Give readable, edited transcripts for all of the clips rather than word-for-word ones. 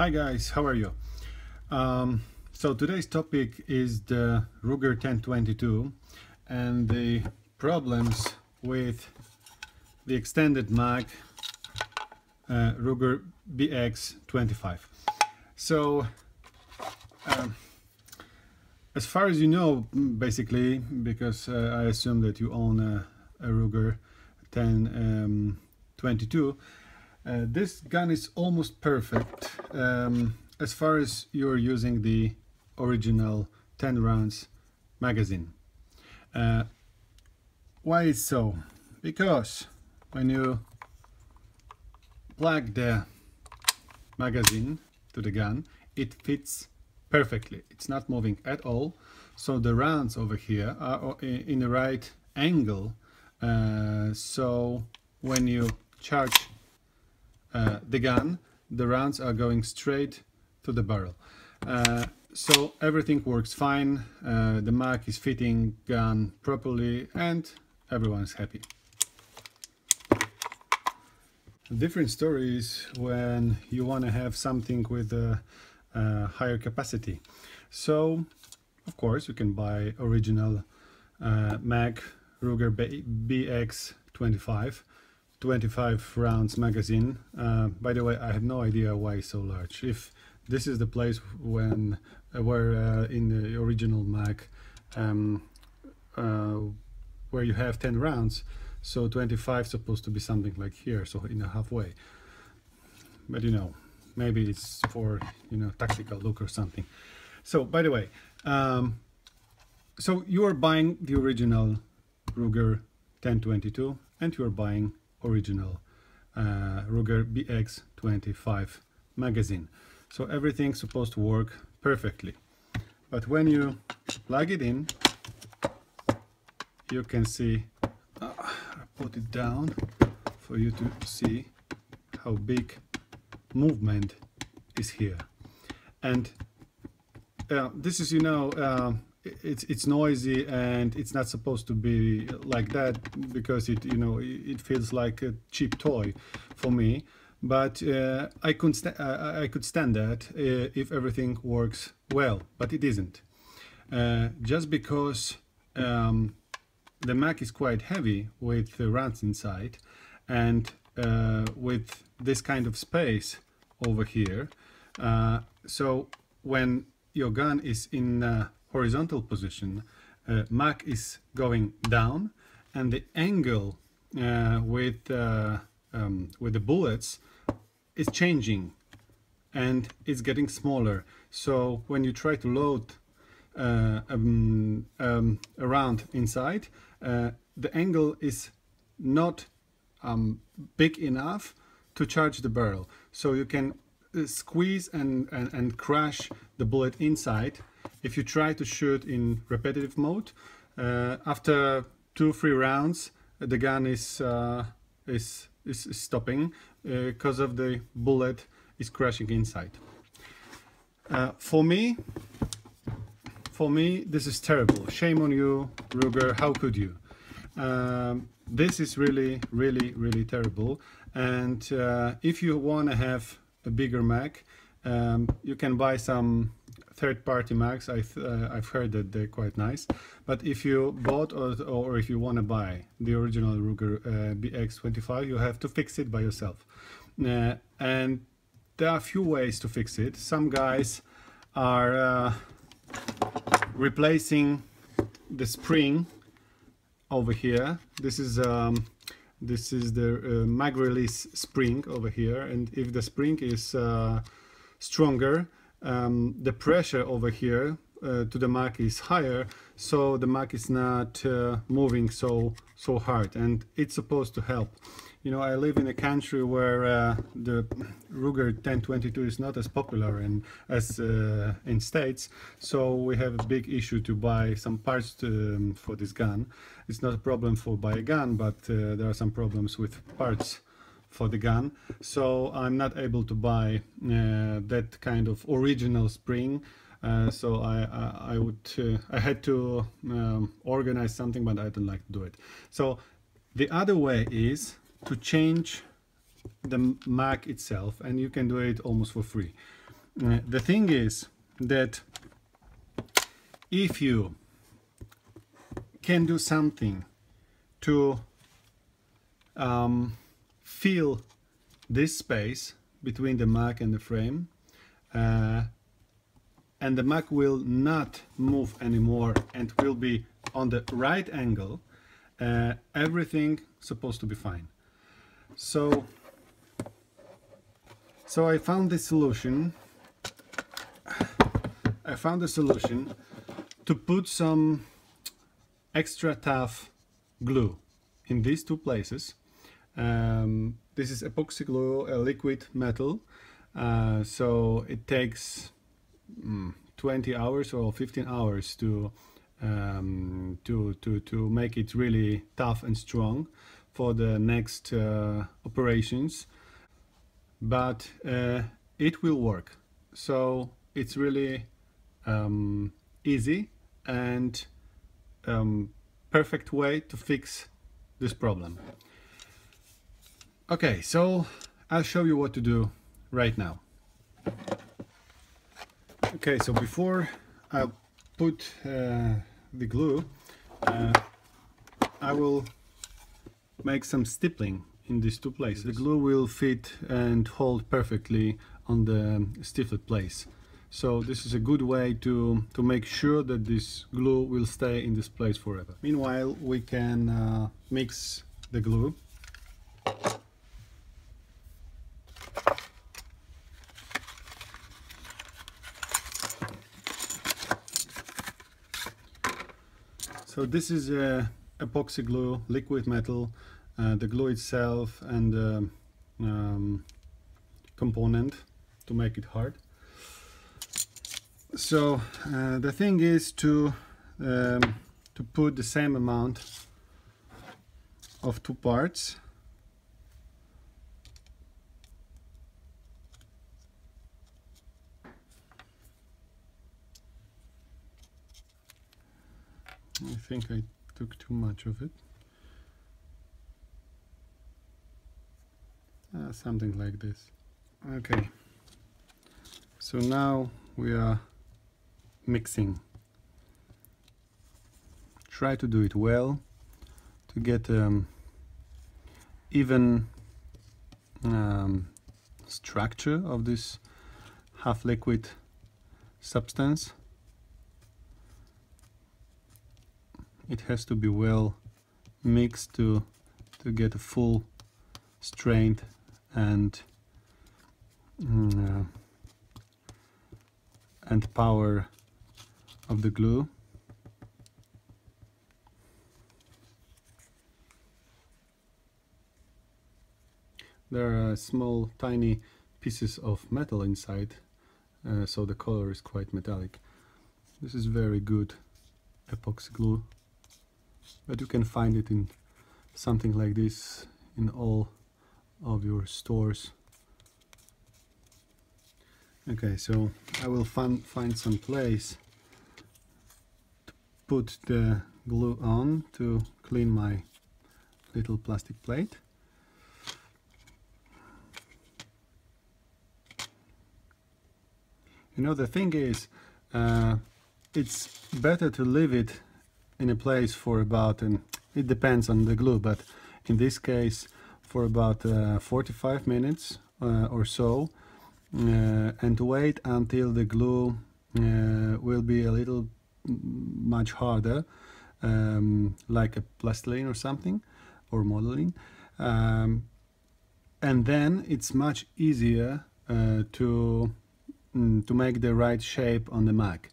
Hi guys, how are you? So today's topic is the Ruger 1022 and the problems with the extended mag Ruger BX-25. So as far as you know, basically, because I assume that you own a Ruger 1022, this gun is almost perfect as far as you're using the original 10 rounds magazine. Why is so? Because when you plug the magazine to the gun, it fits perfectly. It's not moving at all, so the rounds over here are in the right angle, so when you charge the gun, the rounds are going straight to the barrel. So everything works fine, the mag is fitting gun properly and everyone's happy. A different story is when you want to have something with a higher capacity. So of course you can buy original mag Ruger BX-25 25 rounds magazine. By the way, I have no idea why it's so large. If this is the place when where in the original mag where you have 10 rounds, so 25 is supposed to be something like here, so in a halfway. But you know, maybe it's for, you know, tactical look or something. So by the way, so you are buying the original Ruger 1022 and you are buying original Ruger BX-25 magazine, so everything's supposed to work perfectly. But when you plug it in, you can see, I put it down for you to see how big movement is here. And this is, you know, it's noisy and it's not supposed to be like that, because it, you know, it feels like a cheap toy for me. But I could stand that if everything works well, but it isn't. Just because the mag is quite heavy with the rounds inside, and with this kind of space over here, so when your gun is in horizontal position, mag is going down, and the angle with the bullets is changing and it's getting smaller. So when you try to load a round inside, the angle is not big enough to charge the barrel, so you can squeeze and crash the bullet inside. If you try to shoot in repetitive mode, after 2-3 rounds, the gun is stopping because of the bullet is crashing inside. For me, this is terrible. Shame on you, Ruger. How could you? This is really terrible. And if you want to have a bigger mag, you can buy some third-party mags. I've heard that they're quite nice. But if you bought or if you want to buy the original Ruger BX-25, you have to fix it by yourself. And there are a few ways to fix it. Some guys are replacing the spring over here. This is the mag release spring over here, and if the spring is stronger, the pressure over here to the mag is higher, so the mag is not moving so hard, and it's supposed to help. You know, I live in a country where the Ruger 1022 is not as popular as in States, so we have a big issue to buy some parts for this gun. It's not a problem for buy a gun, but there are some problems with parts for the gun, so I'm not able to buy that kind of original spring. So I had to organize something, but I don't like to do it. So the other way is to change the mag itself, and you can do it almost for free. the thing is that if you can do something to fill this space between the mag and the frame, and the mag will not move anymore and will be on the right angle, everything supposed to be fine. So I found the solution. I found a solution to put some extra tough glue in these two places. This is epoxy glue, a liquid metal, so it takes 20 hours or 15 hours to make it really tough and strong for the next operations, but it will work. So it's really easy and perfect way to fix this problem. Okay, so I'll show you what to do right now. Okay, so before I put the glue, I will make some stippling in these two places. The glue will fit and hold perfectly on the stifled place. So this is a good way to make sure that this glue will stay in this place forever. Meanwhile, we can mix the glue. So this is a epoxy glue, liquid metal, the glue itself and the component to make it hard. So the thing is to put the same amount of two parts. I think I took too much of it. Something like this. Okay, so now we are mixing. Try to do it well to get even structure of this half liquid substance. It has to be well mixed to get a full strength and power of the glue. There are small tiny pieces of metal inside, so the color is quite metallic. This is very good epoxy glue, but you can find it in something like this in all of your stores. Okay, so I will find some place to put the glue on to clean my little plastic plate. You know, the thing is, it's better to leave it in a place for about, and it depends on the glue, but in this case for about 45 minutes or so, and wait until the glue will be a little much harder, like a plastiline or something, or modeling, and then it's much easier to make the right shape on the mag.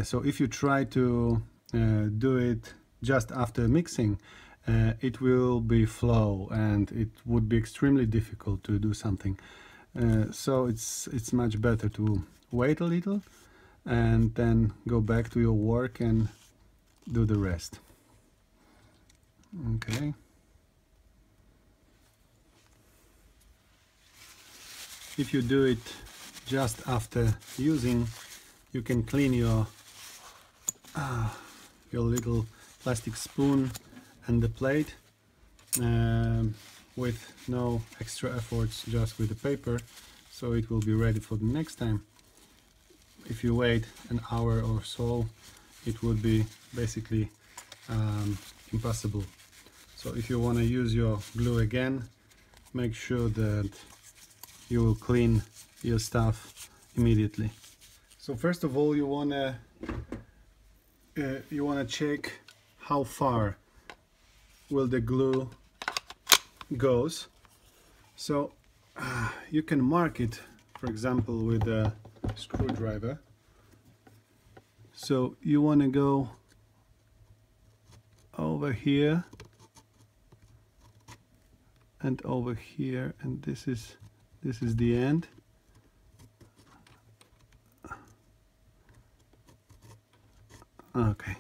So if you try to do it just after mixing, it will be flow and it would be extremely difficult to do something. So it's much better to wait a little and then go back to your work and do the rest. Okay. If you do it just after using, you can clean your little plastic spoon and the plate with no extra efforts, just with the paper, so it will be ready for the next time. if you wait an hour or so, it would be basically impossible. So if you want to use your glue again, make sure that you will clean your stuff immediately. So first of all, you wanna check how far will the glue goes. So you can mark it, for example, with a screwdriver. So you want to go over here and over here, and this is the end. Okay.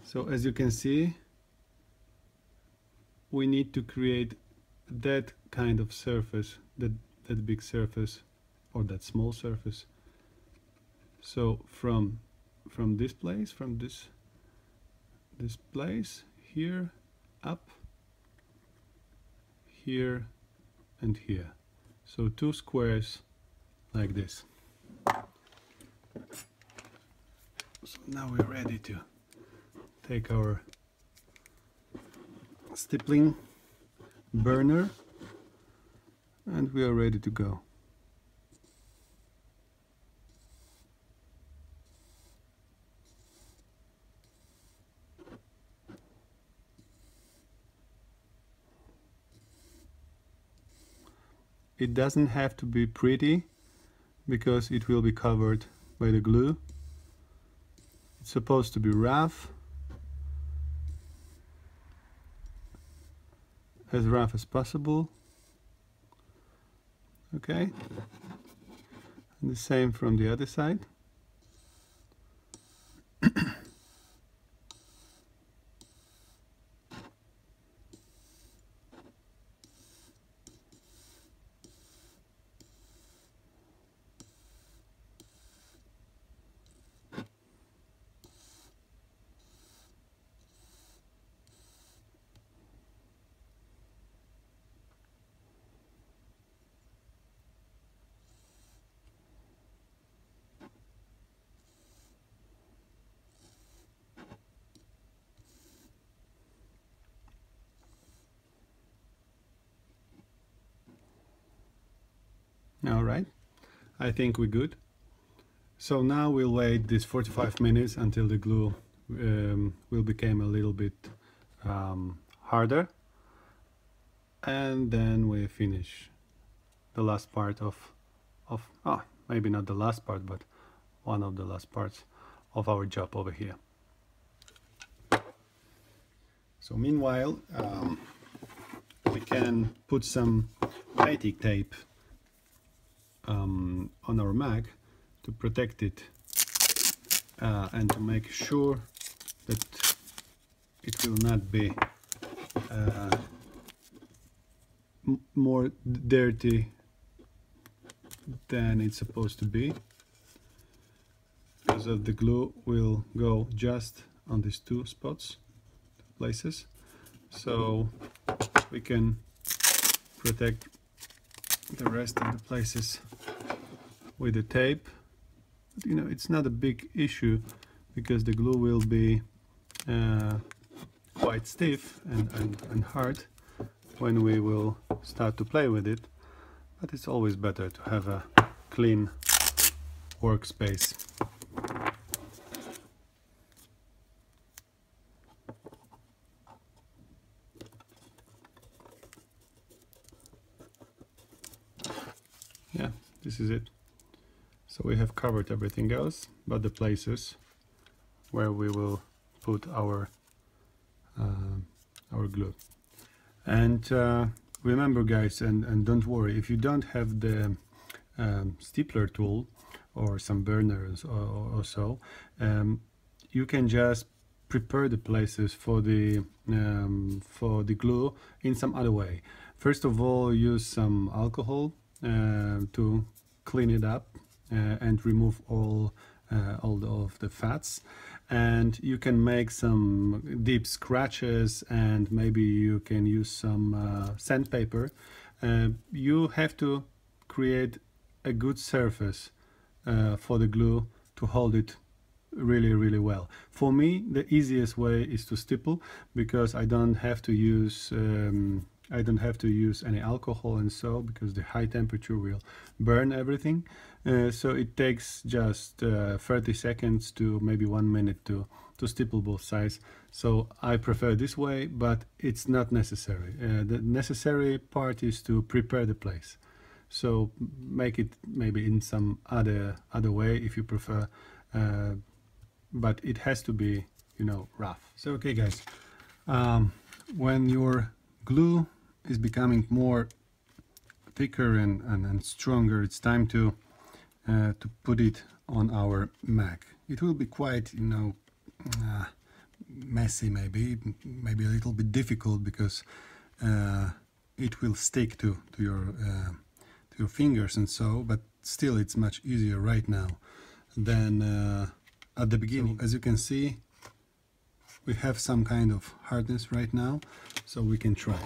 So as you can see, we need to create that kind of surface, that big surface or that small surface. So from this place, from this place here, up, here and here. So 2 squares like this. So now we're ready to take our stippling burner and we are ready to go. It doesn't have to be pretty because it will be covered by the glue. It's supposed to be rough as possible. Okay, and the same from the other side. All right, I think we're good. So now we'll wait this 45 minutes until the glue will become a little bit harder, and then we finish the last part of maybe not the last part, but one of the last parts of our job over here. So meanwhile, we can put some Batik tape on our mag to protect it and to make sure that it will not be more dirty than it's supposed to be, because of the glue will go just on these 2 places, so we can protect the rest of the places with the tape. But, you know, it's not a big issue because the glue will be quite stiff and hard when we will start to play with it, but it's always better to have a clean workspace. Yeah, this is it. So we have covered everything else but the places where we will put our glue. And remember guys, and don't worry, if you don't have the stippler tool or some burners or so, you can just prepare the places for the glue in some other way. First of all, use some alcohol to clean it up and remove all of the fats, and you can make some deep scratches, and maybe you can use some sandpaper. You have to create a good surface for the glue to hold it really well. For me, the easiest way is to stipple, because I don't have to use any alcohol, and so because the high temperature will burn everything. So it takes just 30 seconds to maybe 1 minute to stipple both sides. So I prefer this way, but it's not necessary. The necessary part is to prepare the place. So make it maybe in some other way if you prefer, but it has to be, you know, rough. So okay guys, when your glue is becoming more thicker and stronger, it's time to put it on our Mac. It will be quite, you know, messy, maybe a little bit difficult, because it will stick to your fingers and so, but still it's much easier right now than at the beginning. So, as you can see, we have some kind of hardness right now, so we can try.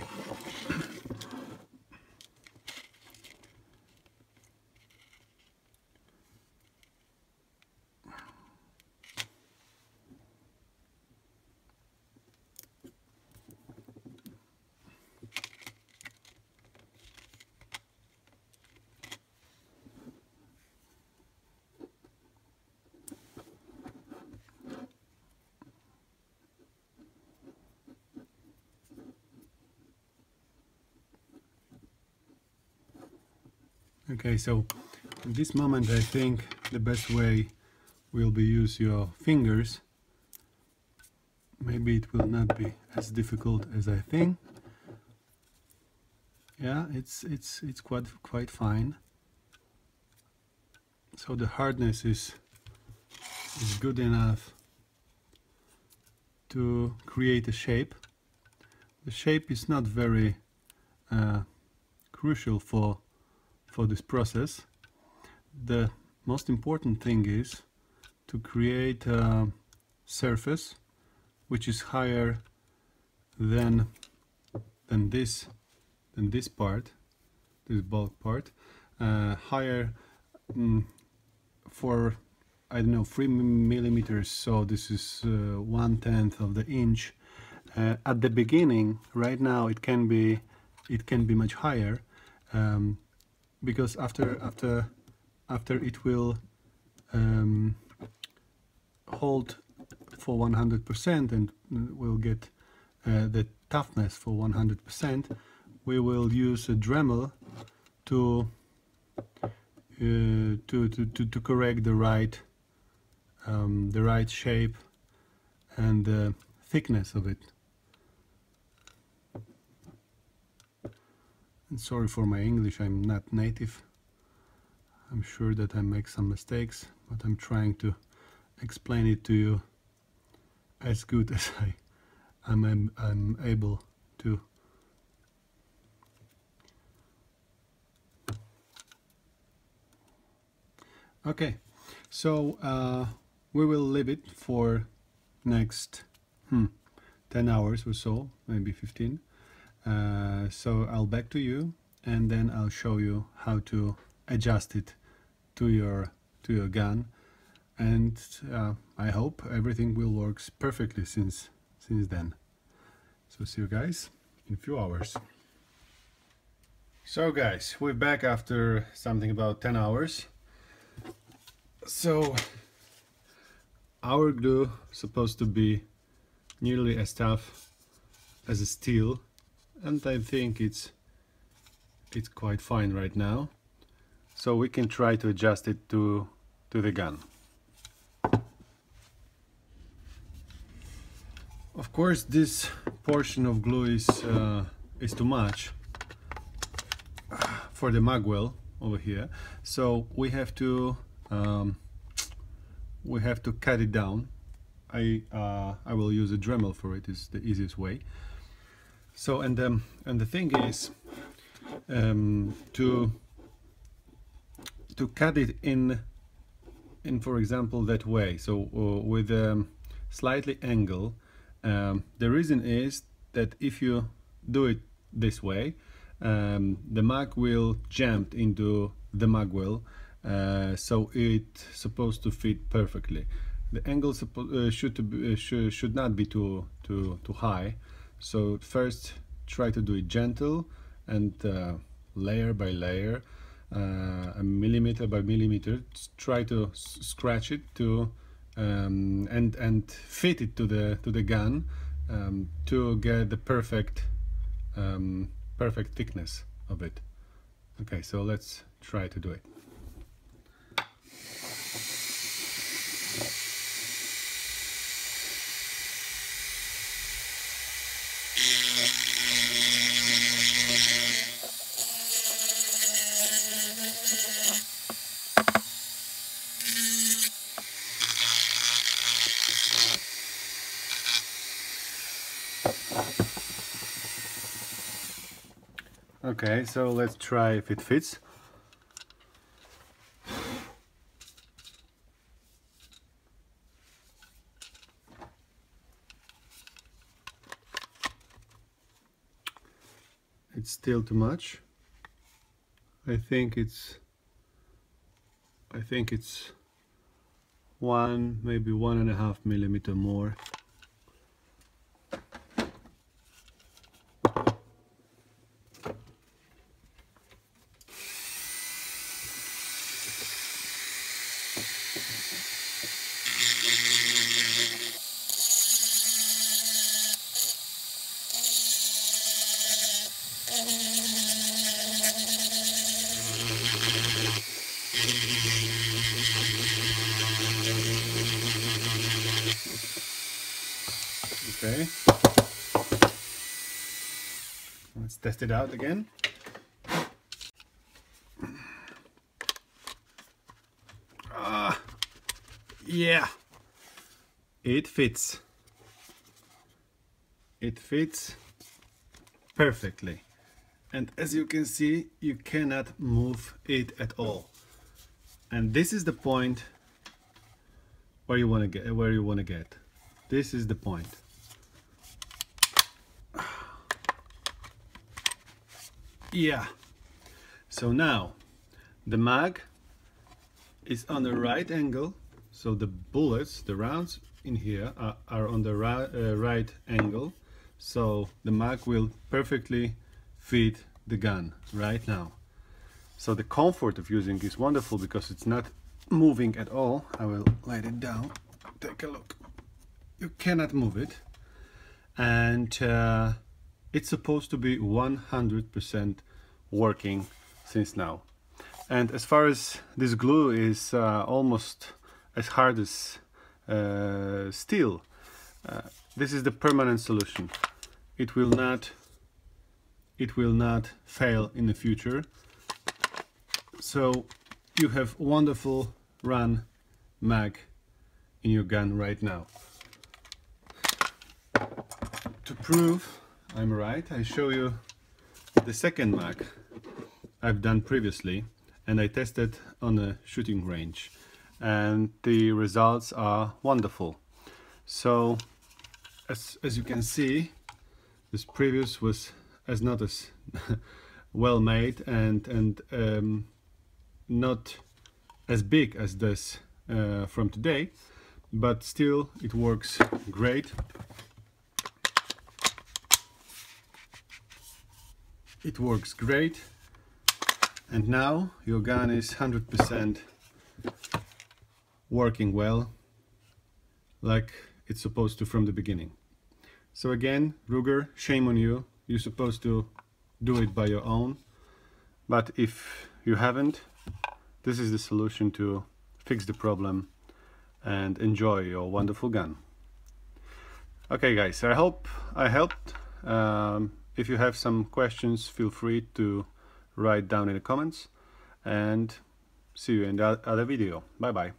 Okay, so in this moment I think the best way will be use your fingers. Maybe it will not be as difficult as I think. Yeah, it's quite fine. So the hardness is good enough to create a shape. The shape is not very crucial for this process. The most important thing is to create a surface which is higher than this part, this bulk part, higher for, I don't know, 3 millimeters. So this is 1/10 of the inch. At the beginning, right now, it can be much higher. Because after it will hold for 100% and will get the toughness for 100%, we will use a Dremel to correct the right shape and the thickness of it. And sorry for my English, I'm not native. I'm sure that I make some mistakes, but I'm trying to explain it to you as good as I'm able to. Okay, so we will leave it for next 10 hours or so, maybe 15. So I'll back to you, and then I'll show you how to adjust it to your gun, and I hope everything will work perfectly since then. So see you guys in a few hours. So guys, we're back after something about 10 hours. So our glue is supposed to be nearly as tough as a steel, and I think it's quite fine right now. So we can try to adjust it to the gun. Of course, this portion of glue is too much for the magwell over here, so we have to cut it down. I will use a Dremel for it. It's the easiest way. So and the thing is to cut it in in, for example, that way, so with slightly angle. The reason is that if you do it this way, the mag will jump into the mag well, so it's supposed to fit perfectly. The angle should not be too high. So first try to do it gentle and layer by layer, millimeter by millimeter. Try to scratch it to and fit it to the gun to get the perfect thickness of it. Okay, so let's try to do it. Okay, so let's try if it fits. It's still too much. I think it's maybe 1.5 millimeter more. Okay, let's test it out again. Yeah, it fits. It fits perfectly, and as you can see, you cannot move it at all. And this is the point where you want to get. This is the point. Yeah. So now the mag is on the right angle, so the bullets, the rounds in here are on the right angle, so the mag will perfectly fit the gun right now. So the comfort of using is wonderful because it's not moving at all. I will lay it down. Take a look. You cannot move it, and it's supposed to be 100% working since now. And as far as this glue is almost as hard as steel, this is the permanent solution. It will not fail in the future. So you have wonderful run mag in your gun right now. To prove I'm right, I show you the second mag I've done previously, and I tested on a shooting range, and the results are wonderful. So as you can see, this previous was not as well made and not as big as this from today, but still it works great. It works great, and now your gun is 100% working well, like it's supposed to from the beginning. So again, Ruger, shame on you. You're supposed to do it by your own, but if you haven't, this is the solution to fix the problem and enjoy your wonderful gun. Okay guys, I hope I helped. If you have some questions, feel free to write down in the comments, and see you in the other video. Bye bye.